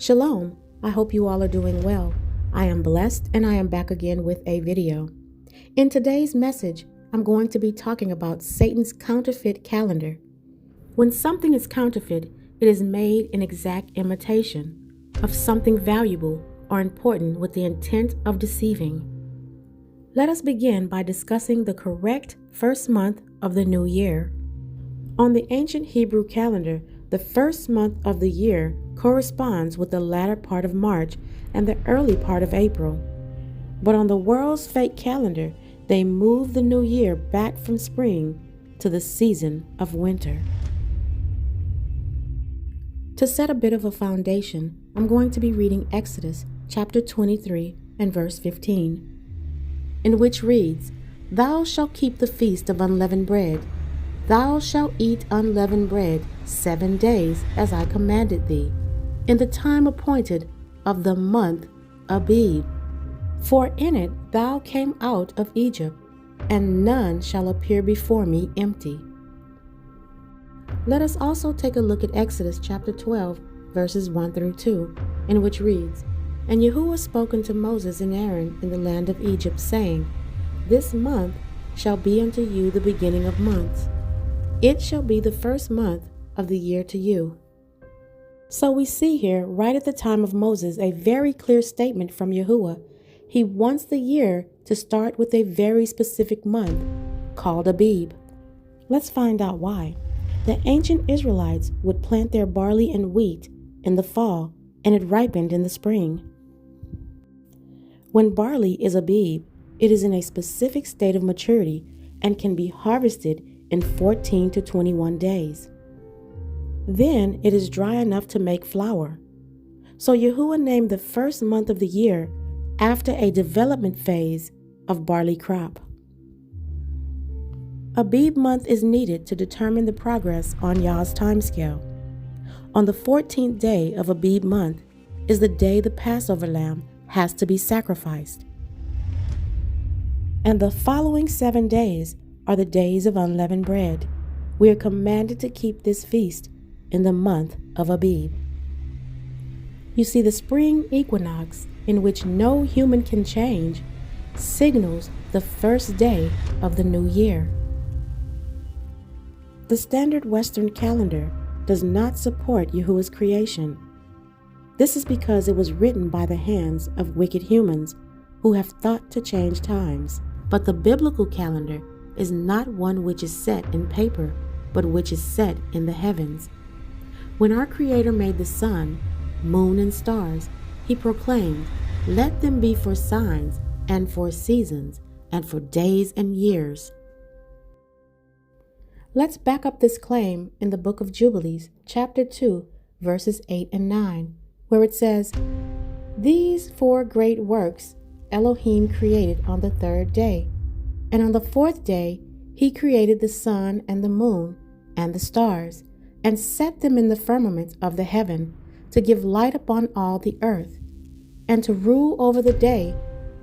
Shalom, I hope you all are doing well. I am blessed and I am back again with a video. In today's message, I'm going to be talking about Satan's counterfeit calendar. When something is counterfeit, it is made in exact imitation of something valuable or important with the intent of deceiving. Let us begin by discussing the correct first month of the new year. On the ancient Hebrew calendar, the first month of the year corresponds with the latter part of March and the early part of April. But on the world's fake calendar, they move the new year back from spring to the season of winter. To set a bit of a foundation, I'm going to be reading Exodus chapter 23 and verse 15, in which reads, "Thou shalt keep the feast of unleavened bread. Thou shalt eat unleavened bread 7 days, as I commanded thee, in the time appointed of the month Abib. For in it thou came out of Egypt, and none shall appear before me empty." Let us also take a look at Exodus chapter 12, verses 1 through 2, in which reads, "And Yahuwah spoke unto Moses and Aaron in the land of Egypt, saying, This month shall be unto you the beginning of months. It shall be the first month of the year to you." So we see here, right at the time of Moses, a very clear statement from Yahuwah. He wants the year to start with a very specific month called Abib. Let's find out why. The ancient Israelites would plant their barley and wheat in the fall, and it ripened in the spring. When barley is Abib, it is in a specific state of maturity and can be harvested in 14 to 21 days. Then it is dry enough to make flour. So Yahuwah named the first month of the year after a development phase of barley crop. Abib month is needed to determine the progress on YAH'S timescale. On the 14th day of Abib month is the day the Passover lamb has to be sacrificed. And the following 7 days are the days of unleavened bread. We are commanded to keep this feast in the month of Abib. You see, the spring equinox, in which no human can change, signals the first day of the new year. The standard Western calendar does not support Yahuwah's creation. This is because it was written by the hands of wicked humans who have thought to change times. But the biblical calendar is not one which is set in paper, but which is set in the heavens. When our Creator made the sun, moon, and stars, He proclaimed, "Let them be for signs and for seasons and for days and years." Let's back up this claim in the book of Jubilees, chapter 2, verses 8 and 9, where it says, "These 4 great works Elohim created on the 3rd day, and on the 4th day He created the sun and the moon and the stars, and set them in the firmament of the heaven, to give light upon all the earth, and to rule over the day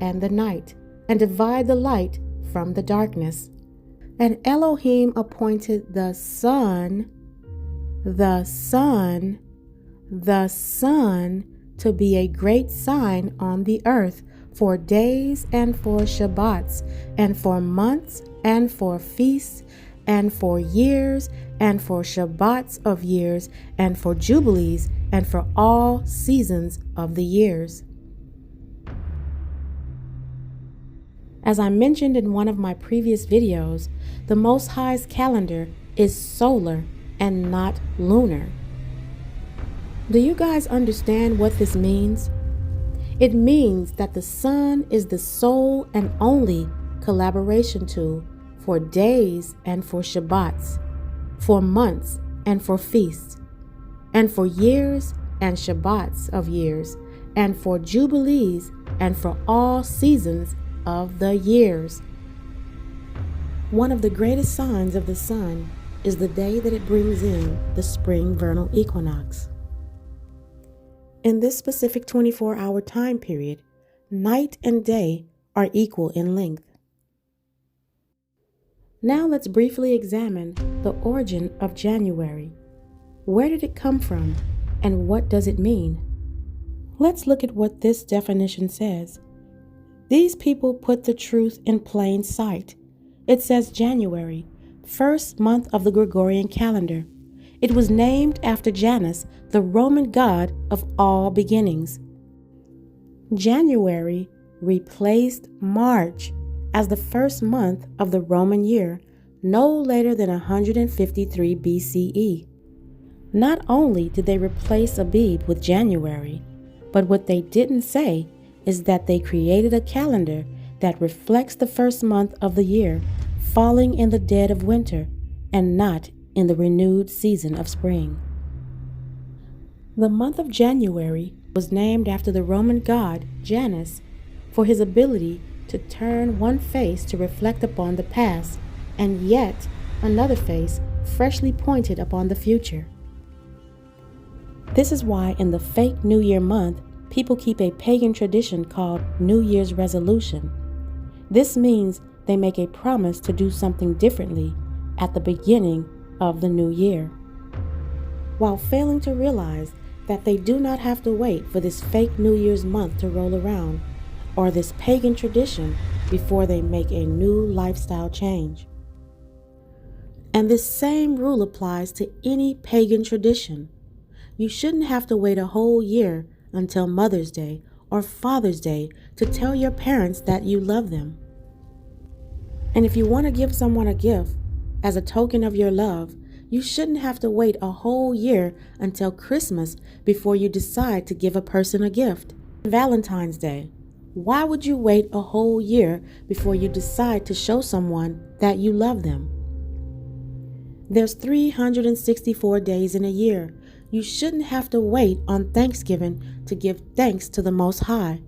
and the night, and divide the light from the darkness. And Elohim appointed the sun to be a great sign on the earth, for days and for Shabbats, and for months and for feasts, and for years, and for Shabbats of years, and for jubilees, and for all seasons of the years." As I mentioned in one of my previous videos, the Most High's calendar is solar and not lunar. Do you guys understand what this means? It means that the sun is the sole and only collaboration tool for days and for Shabbats, for months and for feasts, and for years and Shabbats of years, and for jubilees, and for all seasons of the years. One of the greatest signs of the sun is the day that it brings in the spring vernal equinox. In this specific 24-hour time period, night and day are equal in length. Now let's briefly examine the origin of January. Where did it come from, and what does it mean? Let's look at what this definition says. These people put the truth in plain sight. It says January, first month of the Gregorian calendar. It was named after Janus, the Roman god of all beginnings. January replaced March as the first month of the Roman year, no later than 153 BCE. Not only did they replace Abib with January, but what they didn't say is that they created a calendar that reflects the first month of the year falling in the dead of winter and not in the renewed season of spring. The month of January was named after the Roman god Janus for his ability to turn one face to reflect upon the past and yet another face freshly pointed upon the future. This is why in the fake New Year month, people keep a pagan tradition called New Year's resolution. This means they make a promise to do something differently at the beginning of the new year, while failing to realize that they do not have to wait for this fake New Year's month to roll around or this pagan tradition before they make a new lifestyle change. And this same rule applies to any pagan tradition. You shouldn't have to wait a whole year until Mother's Day or Father's Day to tell your parents that you love them. And if you want to give someone a gift as a token of your love, you shouldn't have to wait a whole year until Christmas before you decide to give a person a gift. Valentine's Day. Why would you wait a whole year before you decide to show someone that you love them? There's 364 days in a year. You shouldn't have to wait on Thanksgiving to give thanks to the Most High.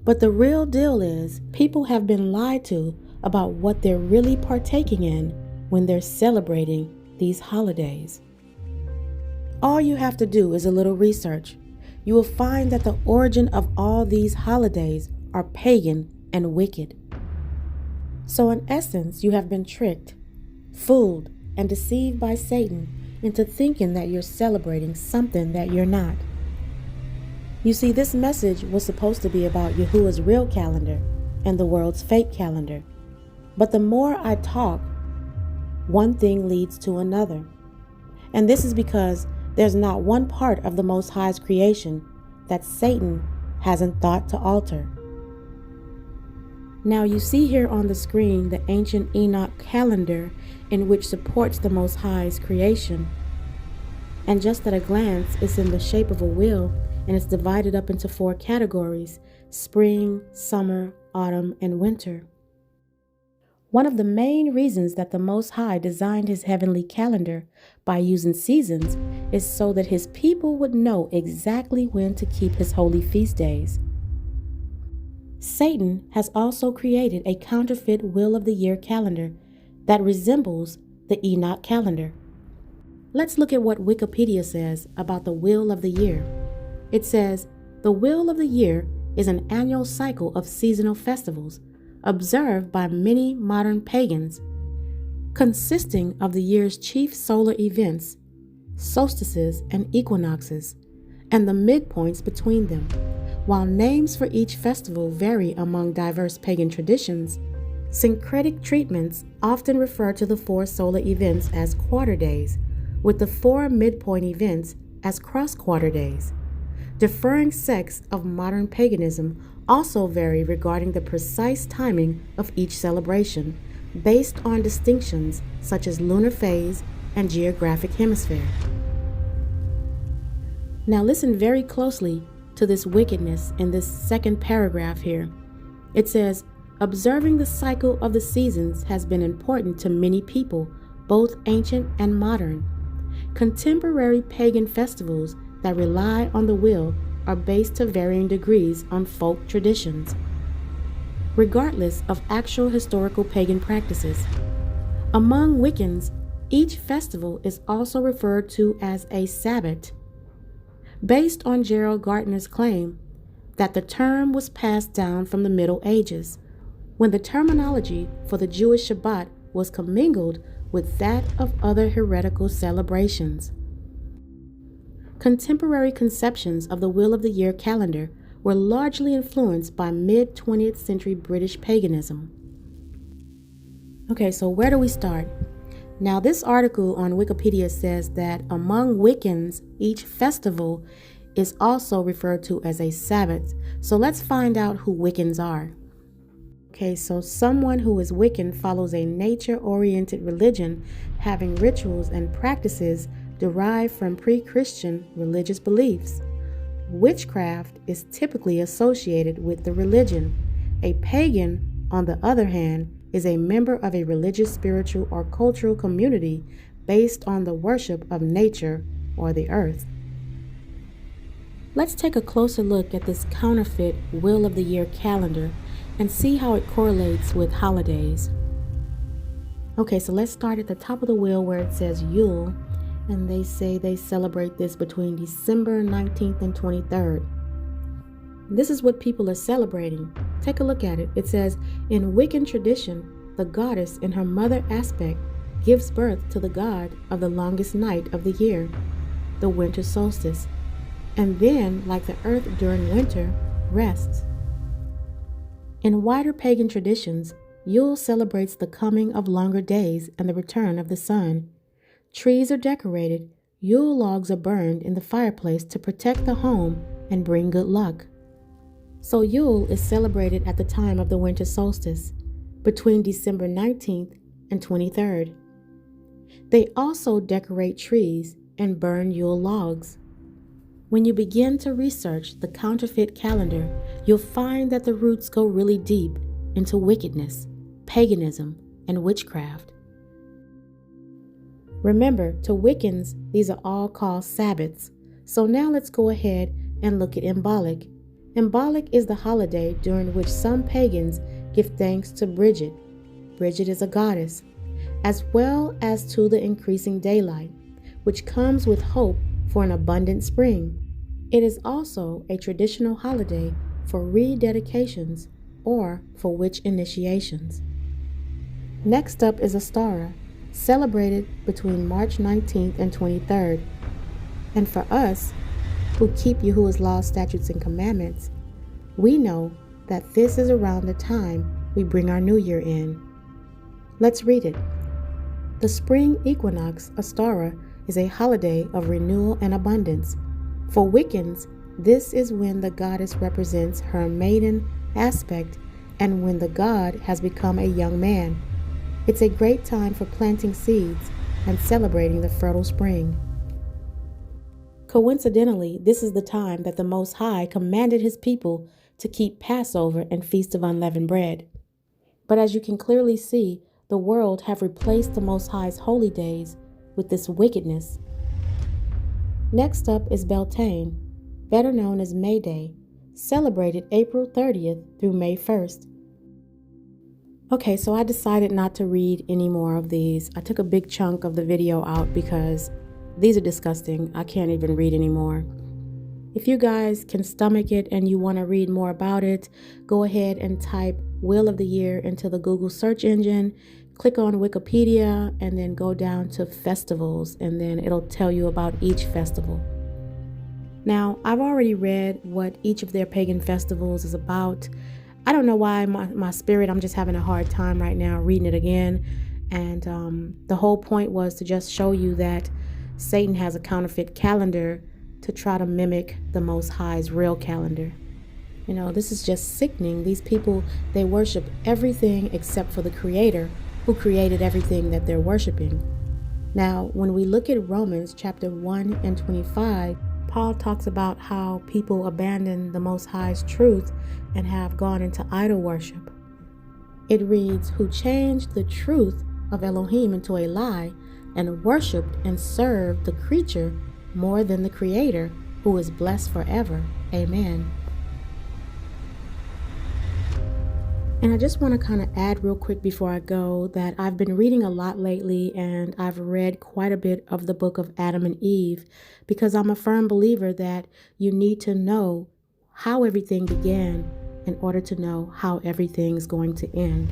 But the real deal is, people have been lied to about what they're really partaking in when they're celebrating these holidays. All you have to do is a little research. You will find that the origin of all these holidays are pagan and wicked. So in essence, you have been tricked, fooled, and deceived by Satan into thinking that you're celebrating something that you're not. You see, this message was supposed to be about Yahuwah's real calendar and the world's fake calendar. But the more I talk, one thing leads to another. And this is because there's not one part of the Most High's creation that Satan hasn't thought to alter. Now you see here on the screen the ancient Enoch calendar in which supports the Most High's creation. And just at a glance, it's in the shape of a wheel and it's divided up into 4 categories: spring, summer, autumn, and winter. One of the main reasons that the Most High designed his heavenly calendar by using seasons is so that his people would know exactly when to keep his holy feast days. Satan has also created a counterfeit Wheel of the Year calendar that resembles the Enoch calendar. Let's look at what Wikipedia says about the Wheel of the Year. It says, the Wheel of the Year is an annual cycle of seasonal festivals observed by many modern pagans, consisting of the year's chief solar events, solstices and equinoxes, and the midpoints between them. While names for each festival vary among diverse pagan traditions, syncretic treatments often refer to the 4 solar events as quarter days, with the 4 midpoint events as cross-quarter days. Differing sects of modern paganism also vary regarding the precise timing of each celebration, based on distinctions such as lunar phase and geographic hemisphere. Now listen very closely to this wickedness in this second paragraph here. It says, observing the cycle of the seasons has been important to many people, both ancient and modern. Contemporary pagan festivals that rely on the wheel are based to varying degrees on folk traditions, regardless of actual historical pagan practices. Among Wiccans, each festival is also referred to as a Sabbath, based on Gerald Gardner's claim that the term was passed down from the Middle Ages, when the terminology for the Jewish Shabbat was commingled with that of other heretical celebrations. Contemporary conceptions of the Wheel of the Year calendar were largely influenced by mid-20th century British paganism. Okay, so where do we start? Now, this article on Wikipedia says that among Wiccans, each festival is also referred to as a Sabbath. So let's find out who Wiccans are. Okay, so someone who is Wiccan follows a nature-oriented religion having rituals and practices derived from pre-Christian religious beliefs. Witchcraft is typically associated with the religion. A pagan, on the other hand, is a member of a religious, spiritual, or cultural community based on the worship of nature or the earth. Let's take a closer look at this counterfeit Wheel of the Year calendar and see how it correlates with holidays. Okay, so let's start at the top of the wheel where it says Yule, and they say they celebrate this between December 19th and 23rd. This is what people are celebrating. Take a look at it. It says, in Wiccan tradition, the goddess in her mother aspect gives birth to the god of the longest night of the year, the winter solstice, and then, like the earth during winter, rests. In wider pagan traditions, Yule celebrates the coming of longer days and the return of the sun. Trees are decorated, Yule logs are burned in the fireplace to protect the home and bring good luck. So Yule is celebrated at the time of the winter solstice, between December 19th and 23rd. They also decorate trees and burn Yule logs. When you begin to research the counterfeit calendar, you'll find that the roots go really deep into wickedness, paganism, and witchcraft. Remember, to Wiccans, these are all called Sabbaths. So now let's go ahead and look at Imbolc. Imbolc is the holiday during which some pagans give thanks to Bridget. Bridget is a goddess, as well as to the increasing daylight, which comes with hope for an abundant spring. It is also a traditional holiday for rededications or for witch initiations. Next up is Ostara, celebrated between March 19th and 23rd. And for us, who keep Yahuwah's laws, statutes, and commandments, we know that this is around the time we bring our new year in. Let's read it. The spring equinox, Ostara, is a holiday of renewal and abundance. For Wiccans, this is when the goddess represents her maiden aspect and when the god has become a young man. It's a great time for planting seeds and celebrating the fertile spring. Coincidentally, this is the time that the Most High commanded his people to keep Passover and Feast of Unleavened Bread. But as you can clearly see, the world have replaced the Most High's holy days with this wickedness. Next up is Beltane, better known as May Day, celebrated April 30th through May 1st. Okay, so I decided not to read any more of these. I took a big chunk of the video out because these are disgusting. I can't even read anymore. If you guys can stomach it and you want to read more about it, go ahead and type Wheel of the Year into the Google search engine, click on Wikipedia, and then go down to festivals, and then it'll tell you about each festival. Now, I've already read what each of their pagan festivals is about. I don't know why my spirit, I'm just having a hard time right now reading it again. And the whole point was to just show you that Satan has a counterfeit calendar to try to mimic the Most High's real calendar. You know, this is just sickening. These people, they worship everything except for the Creator who created everything that they're worshiping. Now, when we look at Romans chapter 1 and 25, Paul talks about how people abandon the Most High's truth and have gone into idol worship. It reads, who changed the truth of Elohim into a lie and worshiped and served the creature more than the Creator, who is blessed forever. Amen. And I just want to kind of add real quick before I go that I've been reading a lot lately, and I've read quite a bit of the book of Adam and Eve because I'm a firm believer that you need to know how everything began in order to know how everything's going to end.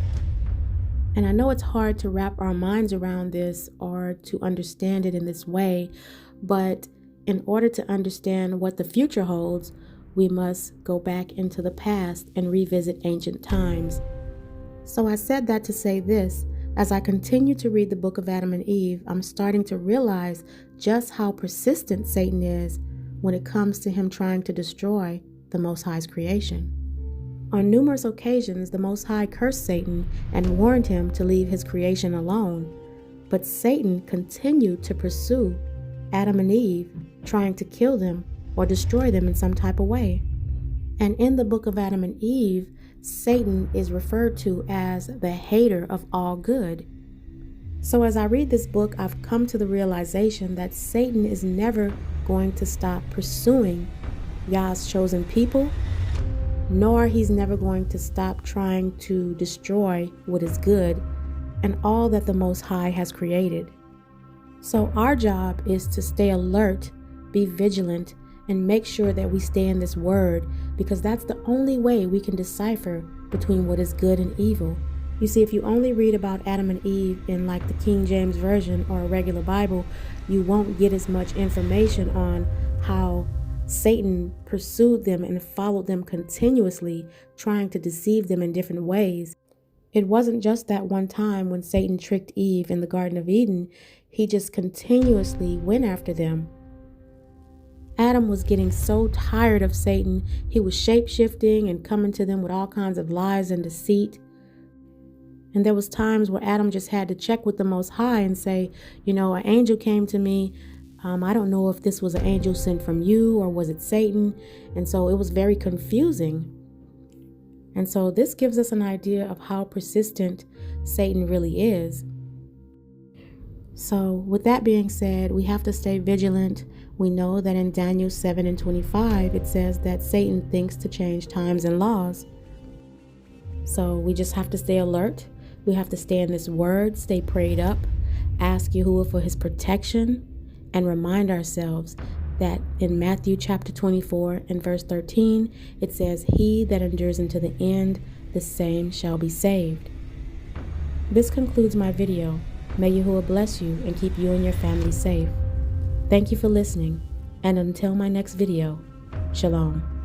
And I know it's hard to wrap our minds around this or to understand it in this way, but in order to understand what the future holds, we must go back into the past and revisit ancient times. So I said that to say this: as I continue to read the book of Adam and Eve, I'm starting to realize just how persistent Satan is when it comes to him trying to destroy the Most High's creation. On numerous occasions, the Most High cursed Satan and warned him to leave his creation alone, but Satan continued to pursue Adam and Eve, trying to kill them or destroy them in some type of way. And in the book of Adam and Eve, Satan is referred to as the hater of all good. So as I read this book, I've come to the realization that Satan is never going to stop pursuing YAH'S chosen people, nor he's never going to stop trying to destroy what is good and all that the Most High has created. So our job is to stay alert, be vigilant, and make sure that we stay in this word, because that's the only way we can decipher between what is good and evil. You see, if you only read about Adam and Eve in like the King James Version or a regular Bible, you won't get as much information on how Satan pursued them and followed them continuously, trying to deceive them in different ways. It wasn't just that one time when Satan tricked Eve in the Garden of Eden. He just continuously went after them. Adam was getting so tired of Satan, he was shape-shifting and coming to them with all kinds of lies and deceit. And there was times where Adam just had to check with the Most High and say, an angel came to me. I don't know if this was an angel sent from you or was it Satan. And so it was very confusing. And so this gives us an idea of how persistent Satan really is. So with that being said, we have to stay vigilant. We know that in Daniel 7:25, it says that Satan thinks to change times and laws. So we just have to stay alert. We have to stay in this word, stay prayed up, ask Yahuwah for his protection, and remind ourselves that in Matthew chapter 24 and verse 13, it says, "He that endures unto the end, the same shall be saved." This concludes my video. May Yahuwah bless you and keep you and your family safe. Thank you for listening, and until my next video, Shalom.